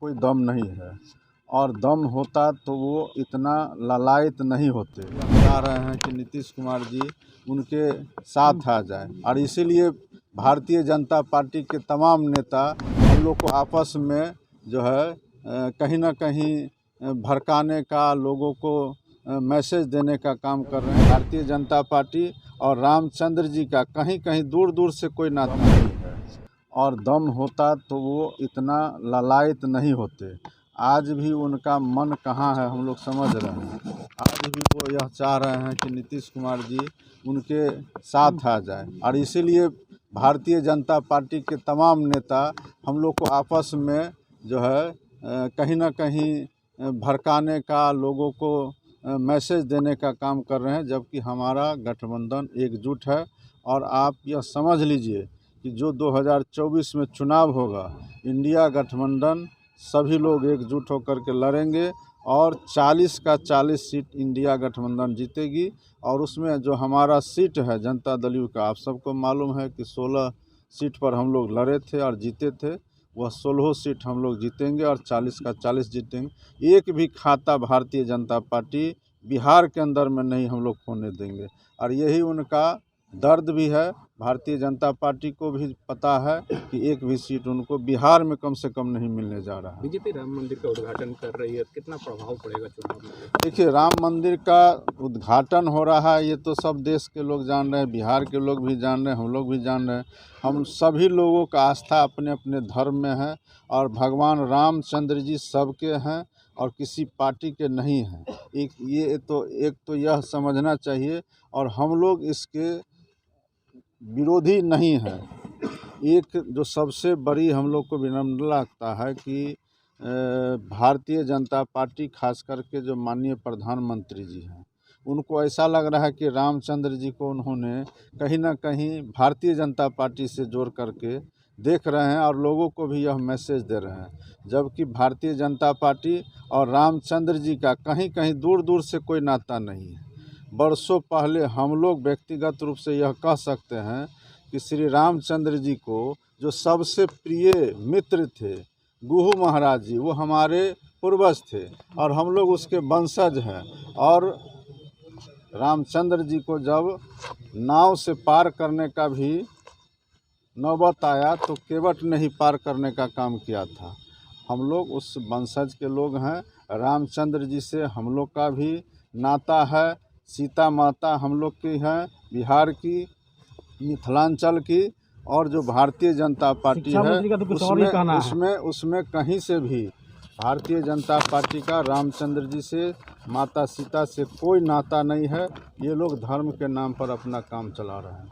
कोई दम नहीं है, और दम होता तो वो इतना लालायित नहीं होते। चाह रहे हैं कि नीतीश कुमार जी उनके साथ आ जाए, और इसीलिए भारतीय जनता पार्टी के तमाम नेता हम लोग को आपस में जो है कहीं ना कहीं भड़काने का, लोगों को मैसेज देने का काम कर रहे हैं। भारतीय जनता पार्टी और रामचंद्र जी का कहीं कहीं दूर दूर से कोई नाता नहीं है, और दम होता तो वो इतना लालायित नहीं होते। आज भी उनका मन कहाँ है हम लोग समझ रहे हैं। आज भी वो यह चाह रहे हैं कि नीतीश कुमार जी उनके साथ आ जाए, और इसीलिए भारतीय जनता पार्टी के तमाम नेता हम लोग को आपस में जो है कहीं ना कहीं भड़काने का, लोगों को मैसेज देने का काम कर रहे हैं, जबकि हमारा गठबंधन एकजुट है। और आप यह समझ लीजिए कि जो 2024 में चुनाव होगा, इंडिया गठबंधन सभी लोग एकजुट होकर के लड़ेंगे, और 40 का 40 सीट इंडिया गठबंधन जीतेगी। और उसमें जो हमारा सीट है जनता दल यू का, आप सबको मालूम है कि 16 सीट पर हम लोग लड़े थे और जीते थे। वह 16 सीट हम लोग जीतेंगे और 40 का 40 जीतेंगे। एक भी खाता भारतीय जनता पार्टी बिहार के अंदर में नहीं हम लोग खोने देंगे, और यही उनका दर्द भी है। भारतीय जनता पार्टी को भी पता है कि एक भी सीट उनको बिहार में कम से कम नहीं मिलने जा रहा है। बीजेपी राम मंदिर का उद्घाटन कर रही है, कितना प्रभाव पड़ेगा चुनाव में? देखिए, राम मंदिर का उद्घाटन हो रहा है, ये तो सब देश के लोग जान रहे हैं, बिहार के लोग भी जान रहे हैं, हम लोग भी जान रहे हैं। हम सभी लोगों का आस्था अपने अपने धर्म में है, और भगवान रामचंद्र जी सबके हैं और किसी पार्टी के नहीं हैं। एक तो यह समझना चाहिए, और हम लोग इसके विरोधी नहीं है। एक जो सबसे बड़ी हम लोग को विनम्र लगता है कि भारतीय जनता पार्टी, खास करके जो माननीय प्रधानमंत्री जी हैं, उनको ऐसा लग रहा है कि रामचंद्र जी को उन्होंने कहीं ना कहीं भारतीय जनता पार्टी से जोड़ करके देख रहे हैं, और लोगों को भी यह मैसेज दे रहे हैं। जबकि भारतीय जनता पार्टी और रामचंद्र जी का कहीं कहीं दूर दूर से कोई नाता नहीं है। बरसों पहले हम लोग व्यक्तिगत रूप से यह कह सकते हैं कि श्री रामचंद्र जी को जो सबसे प्रिय मित्र थे गुहू महाराज जी, वो हमारे पूर्वज थे, और हम लोग उसके वंशज हैं। और रामचंद्र जी को जब नाव से पार करने का भी नौबत आया, तो केवट ने ही पार करने का काम किया था। हम लोग उस वंशज के लोग हैं। रामचंद्र जी से हम लोग का भी नाता है। सीता माता हम लोग की हैं, बिहार की, मिथिलांचल की। और जो भारतीय जनता पार्टी है, उसमें कहीं से भी भारतीय जनता पार्टी का रामचंद्र जी से, माता सीता से कोई नाता नहीं है। ये लोग धर्म के नाम पर अपना काम चला रहे हैं।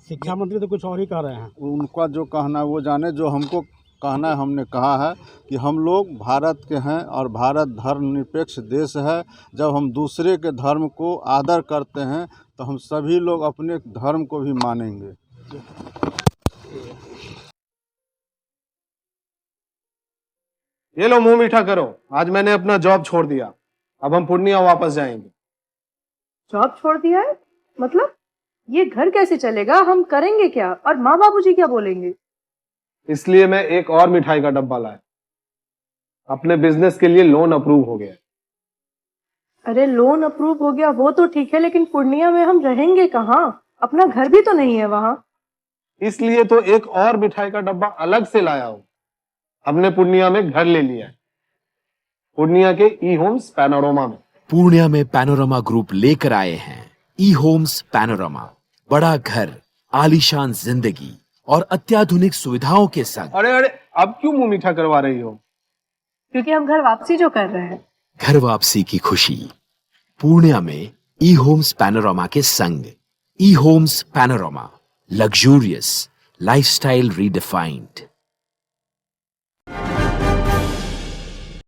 शिक्षा मंत्री तो कुछ और ही कह रहे हैं। उनका जो कहना है वो जाने, जो हमको कहना है हमने कहा है कि हम लोग भारत के हैं, और भारत धर्मनिरपेक्ष देश है। जब हम दूसरे के धर्म को आदर करते हैं, तो हम सभी लोग अपने धर्म को भी मानेंगे। ये लो, मुंह मीठा करो। आज मैंने अपना जॉब छोड़ दिया, अब हम पूर्णिया वापस जाएंगे। जॉब छोड़ दिया है? मतलब ये घर कैसे चलेगा? हम करेंगे क्या? और माँ बाबूजी क्या बोलेंगे? इसलिए मैं एक और मिठाई का डब्बा लाया। अपने बिजनेस के लिए लोन अप्रूव हो गया। अरे लोन अप्रूव हो गया वो तो ठीक है, लेकिन पूर्णिया में हम रहेंगे कहाँ? अपना घर भी तो नहीं है वहाँ। इसलिए तो एक और मिठाई का डब्बा अलग से लाया हूं। हमने पूर्णिया में घर ले लिया है, पूर्णिया के ई होम्स पैनोरमा में। पूर्णिया में पैनोरमा ग्रुप लेकर आए हैं ई होम्स पैनोरमा। बड़ा घर, आलीशान जिंदगी और अत्याधुनिक सुविधाओं के संग। अरे अब क्यों मुंह मीठा करवा रही हो? क्योंकि हम घर वापसी जो कर रहे हैं। घर वापसी की खुशी पूर्णिया में ई होम्स पैनोरमा के संग। E homes panorama, luxurious lifestyle redefined.